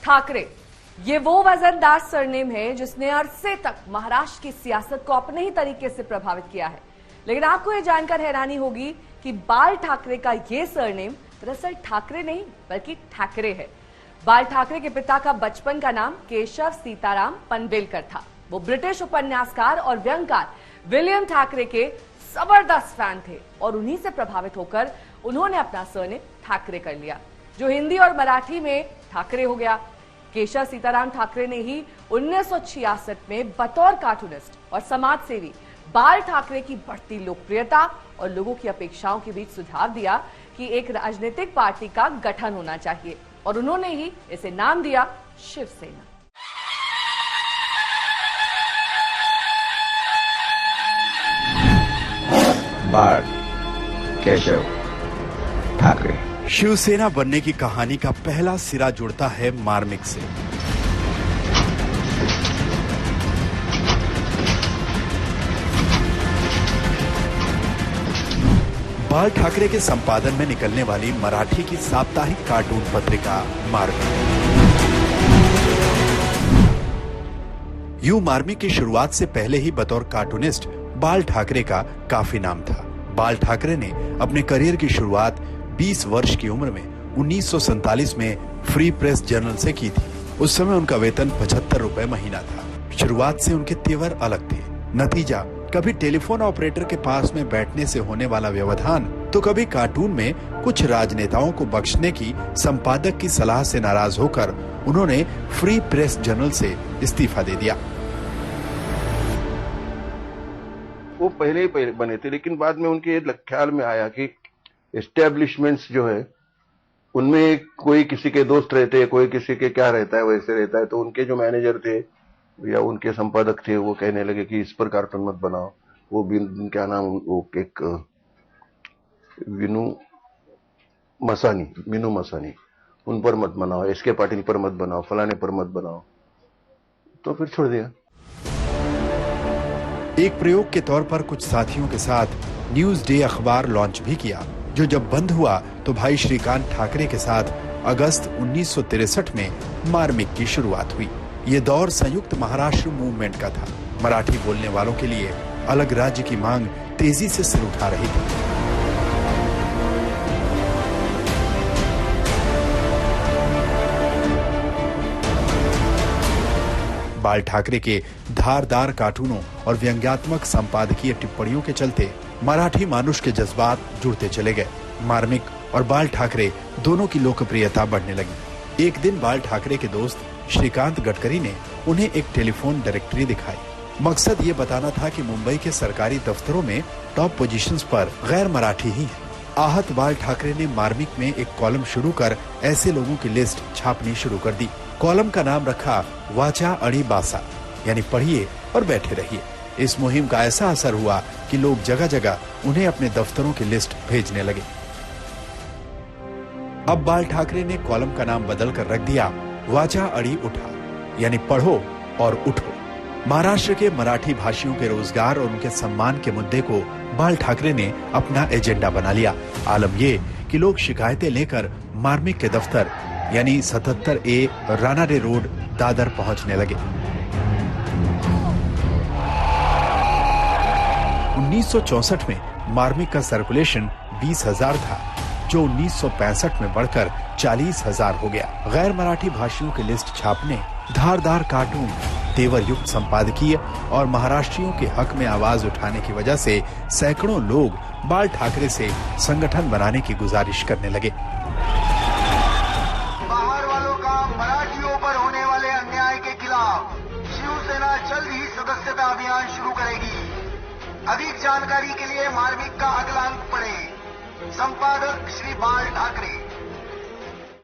ठाकरे, ये वो वजनदार सरनेम है जिसने अरसे तक महाराष्ट्र की सियासत को अपने ही तरीके से प्रभावित किया है। लेकिन आपको यह जानकर हैरानी होगी कि बाल ठाकरे का ये सरनेम दरअसल ठाकरे नहीं बल्कि ठाकरे है। बाल ठाकरे के पिता का बचपन का नाम केशव सीताराम पनवेलकर था। वो ब्रिटिश उपन्यासकार और व्यंगकार विलियम ठाकरे के जबरदस्त फैन थे और उन्हीं से प्रभावित होकर उन्होंने अपना सरनेम ठाकरे कर लिया, जो हिंदी और मराठी में ठाकरे हो गया। केशव सीताराम ठाकरे ने ही 1966 में बतौर कार्टूनिस्ट और समाज सेवी बाल ठाकरे की बढ़ती लोकप्रियता और लोगों की अपेक्षाओं के बीच सुझाव दिया कि एक राजनीतिक पार्टी का गठन होना चाहिए और उन्होंने ही इसे नाम दिया शिवसेना। बाल केशव ठाकरे। शिवसेना बनने की कहानी का पहला सिरा जुड़ता है मार्मिक से। बाल ठाकरे के संपादन में निकलने वाली मराठी की साप्ताहिक कार्टून पत्रिका मार्मिक। यूं मार्मिक की शुरुआत से पहले ही बतौर कार्टूनिस्ट बाल ठाकरे का काफी नाम था। बाल ठाकरे ने अपने करियर की शुरुआत 20 वर्ष की उम्र में 1947 में फ्री प्रेस जर्नल से की थी। उस समय उनका वेतन 75 रुपए महीना था। शुरुआत से उनके तेवर अलग थे। नतीजा, कभी टेलीफोन ऑपरेटर के पास में बैठने से होने वाला व्यवधान, तो कभी कार्टून में कुछ राजनेताओं को बख्शने की संपादक की सलाह से नाराज होकर उन्होंने फ्री प्रेस जर्नल से इस्तीफा दे दिया। वो पहले ही बने थे, लेकिन बाद में उनके ख्याल में आया कि एस्टेब्लिशमेंट्स जो है उनमें कोई किसी के दोस्त रहते हैं, कोई किसी के क्या रहता है वैसे रहता है। तो उनके जो मैनेजर थे या उनके संपादक थे वो कहने लगे कि इस पर कार्टून मत बनाओ। वो क्या नाम, वो एक मीनू मसानी, उन पर मत बनाओ, एसके पाटिल पर मत बनाओ, फलाने पर मत बनाओ। तो फिर छोड़ दिया। एक प्रयोग के तौर पर कुछ साथियों के साथ न्यूज डे अखबार लॉन्च भी किया, जो जब बंद हुआ तो भाई श्रीकांत ठाकरे के साथ अगस्त 1963 में मार्मिक की शुरुआत हुई। ये दौर संयुक्त महाराष्ट्र मूवमेंट का था। मराठी बोलने वालों के लिए अलग राज्य की मांग तेजी से सिर उठा रही थी। बाल ठाकरे के धारदार कार्टूनों और व्यंग्यात्मक संपादकीय टिप्पणियों के चलते मराठी मानुष के जज्बात जुड़ते चले गए। मार्मिक और बाल ठाकरे दोनों की लोकप्रियता बढ़ने लगी। एक दिन बाल ठाकरे के दोस्त श्रीकांत गडकरी ने उन्हें एक टेलीफोन डायरेक्टरी दिखाई। मकसद ये बताना था कि मुंबई के सरकारी दफ्तरों में टॉप पोजीशंस पर गैर मराठी ही है। आहत बाल ठाकरे ने मार्मिक में एक कॉलम शुरू कर ऐसे लोगों की लिस्ट छापनी शुरू कर दी। कॉलम का नाम रखा वाचा अड़ी बासा, यानी पढ़िए और बैठे रहिए। इस मुहिम का ऐसा असर हुआ कि लोग जगह जगह उन्हें अपने दफ्तरों की लिस्ट भेजने लगे। अब बाल ठाकरे ने कॉलम का नाम बदलकर रख दिया वाचा अड़ी उठा, यानी पढ़ो और उठो। महाराष्ट्र के मराठी भाषियों के रोजगार और उनके सम्मान के मुद्दे को बाल ठाकरे ने अपना एजेंडा बना लिया। आलम ये कि लोग शिकायतें लेकर मार्मिक के दफ्तर यानी 77A रानाडे रोड दादर पहुंचने लगे। 1964 में मार्मिक का सर्कुलेशन 20,000 था, जो 1965 में बढ़कर 40,000 हो गया। गैर मराठी भाषियों की लिस्ट छापने, धारदार कार्टून, तेवर युक्त संपादकीय और महाराष्ट्रियों के हक में आवाज उठाने की वजह से सैकड़ों लोग बाल ठाकरे से संगठन बनाने की गुजारिश करने लगे। बाहर वालों का मराठियों पर होने वाले अन्याय के खिलाफ शिवसेना जल्द ही सदस्यता अभियान शुरू करेगी। अधिक जानकारी के लिए मार्मिक का अगला अंक पढ़ें। संपादक श्री बाल ठाकरे।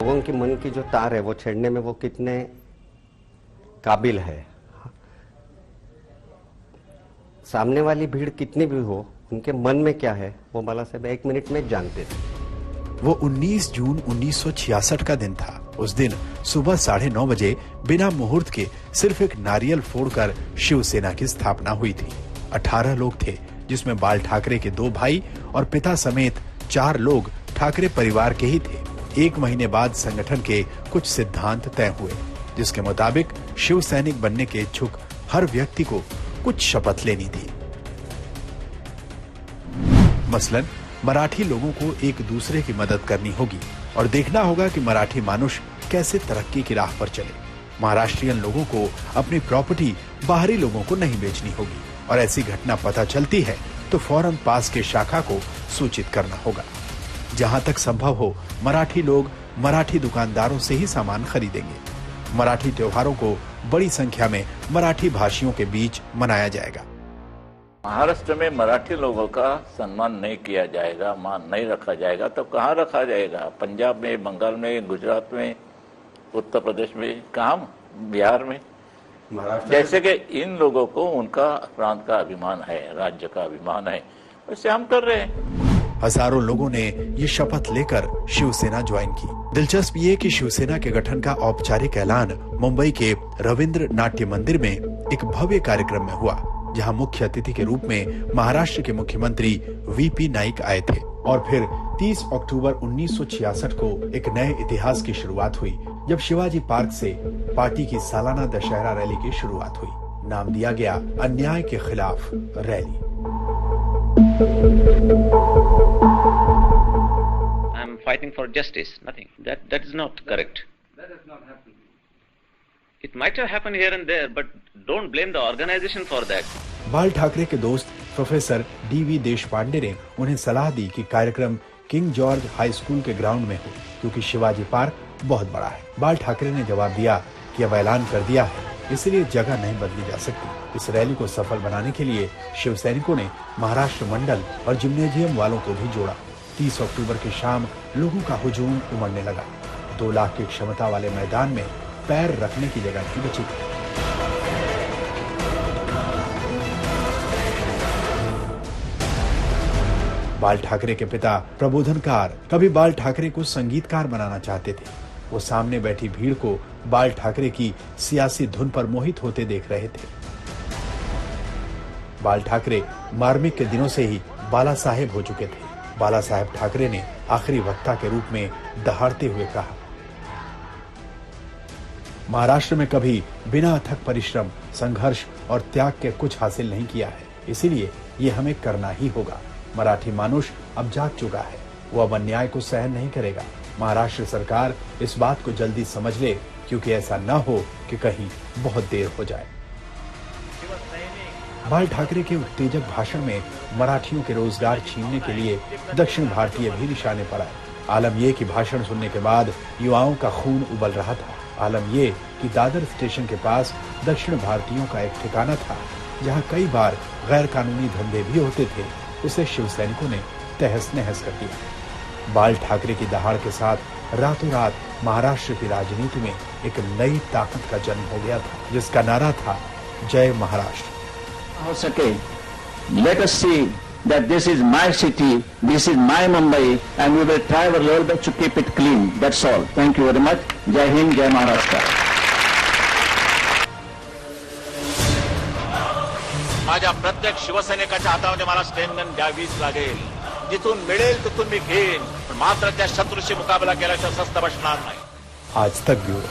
लोगों की मन की जो तार है वो छेड़ने में वो कितने काबिल है, सामने वाली भीड़ कितनी भी हो, उनके मन में क्या है वो बाला साहब 1 मिनट में जानते थे। वो 19 जून 1966 का दिन था। उस दिन सुबह 9:30 बजे बिना मुहूर्त के सिर्फ एक नारियल फोड़कर शिवसेना की स्थापना हुई थी। 18 लोग थे, जिसमें बाल ठाकरे के 2 भाई और पिता समेत 4 लोग ठाकरे परिवार के ही थे। 1 महीने बाद संगठन के कुछ सिद्धांत तय हुए। जिसके मुताबिक शिव सैनिक बनने के इच्छुक हर व्यक्ति को कुछ शपथ लेनी थी। मसलन मराठी लोगों को एक दूसरे की मदद करनी होगी और देखना होगा कि मराठी मानुष कैसे तरक्की की राह पर चले। महाराष्ट्रियन लोगों को अपनी प्रॉपर्टी बाहरी लोगों को नहीं बेचनी होगी और ऐसी घटना पता चलती है तो फौरन पास के शाखा को सूचित करना होगा। जहां तक संभव हो मराठी लोग मराठी दुकानदारों से ही सामान खरीदेंगे। मराठी त्योहारों को बड़ी संख्या में मराठी भाषियों के बीच मनाया जाएगा। महाराष्ट्र में मराठी लोगों का सम्मान नहीं किया जाएगा, मान नहीं रखा जाएगा तो कहाँ रखा जाएगा? पंजाब में, बंगाल में, गुजरात में, उत्तर प्रदेश में, कहाँ? बिहार में। जैसे कि इन लोगों को उनका प्रांत का अभिमान है, राज्य का अभिमान है, वैसे हम कर रहे हैं। हजारों लोगों ने ये शपथ लेकर शिवसेना ज्वाइन की। दिलचस्प ये कि शिवसेना के गठन का औपचारिक ऐलान मुंबई के रविंद्र नाट्य मंदिर में एक भव्य कार्यक्रम में हुआ, जहां मुख्य अतिथि के रूप में महाराष्ट्र के मुख्यमंत्री वीपी नाइक आए थे। और फिर 30 अक्टूबर 1966 को एक नए इतिहास की शुरुआत हुई, जब शिवाजी पार्क से पार्टी की सालाना दशहरा रैली की शुरुआत हुई। नाम दिया गया अन्याय के खिलाफ rally. I am fighting for justice. Nothing. That is not correct. That has not happened. It might have happened here and there, but don't blame the organization for that. बाल ठाकरे के दोस्त प्रोफेसर डीवी देशपांडे ने उन्हें सलाह दी कि कार्यक्रम king George high school के ground में हो, क्योंकि शिवाजी पार्क बहुत बड़ा है। बाल ठाकरे ने जवाब दिया कि अब ऐलान कर दिया है, इसलिए जगह नहीं बदली जा सकती। इस रैली को सफल बनाने के लिए शिव सैनिकों ने महाराष्ट्र मंडल और जिम्नेजियम वालों को भी जोड़ा। 30 अक्टूबर की शाम लोगों का हुजूम उमड़ने लगा। 2 लाख की क्षमता वाले मैदान में पैर रखने की जगह नहीं बची थी। बाल ठाकरे के पिता प्रबोधनकार कभी बाल ठाकरे को संगीतकार बनाना चाहते थे। वो सामने बैठी भीड़ को बाल ठाकरे की सियासी धुन पर मोहित होते देख रहे थे। बाल ठाकरे मार्मिक के दिनों से ही बाला साहेब हो चुके थे। बाला साहेब ठाकरे ने आखिरी वक्ता के रूप में दहाड़ते हुए कहा, महाराष्ट्र में कभी बिना अथक परिश्रम, संघर्ष और त्याग के कुछ हासिल नहीं किया है, इसीलिए ये हमें करना ही होगा। मराठी मानुष अब जाग चुका है, वो अब अन्याय को सहन नहीं करेगा। महाराष्ट्र सरकार इस बात को जल्दी समझ ले, क्योंकि ऐसा न हो कि कहीं बहुत देर हो जाए। बाल ठाकरे के उत्तेजक भाषण में मराठियों के रोजगार छीनने के लिए दक्षिण भारतीय भी निशाने पर आए। आलम ये कि भाषण सुनने के बाद युवाओं का खून उबल रहा था। आलम ये कि दादर स्टेशन के पास दक्षिण भारतीयों का एक ठिकाना था, जहां कई बार गैर कानूनी धंधे भी होते थे। उसे शिव सैनिकों ने तहस नहस कर दिया। बाल ठाकरे की दहाड़ के साथ रातों रात महाराष्ट्र की राजनीति में एक नई ताकत का जन्म हो गया था, जिसका नारा था जय महाराष्ट्र। हो सके, let us see that this is my city, this is my Mumbai, and we will try our level best to keep it clean. That's all. Thank you very much. Jai Hind, Jai Maharashtra. माझ्या प्रत्येक शिवसैनिकाच्या हातामध्ये मला Sten gun द्यावीच लागेल। जिथून मिळेल तिथून मी घेईन, पण मात्र त्या शत्रूशी मुकाबला केल्याशिवाय स्वस्थ बसणार नाही। आज तक ब्यूरो।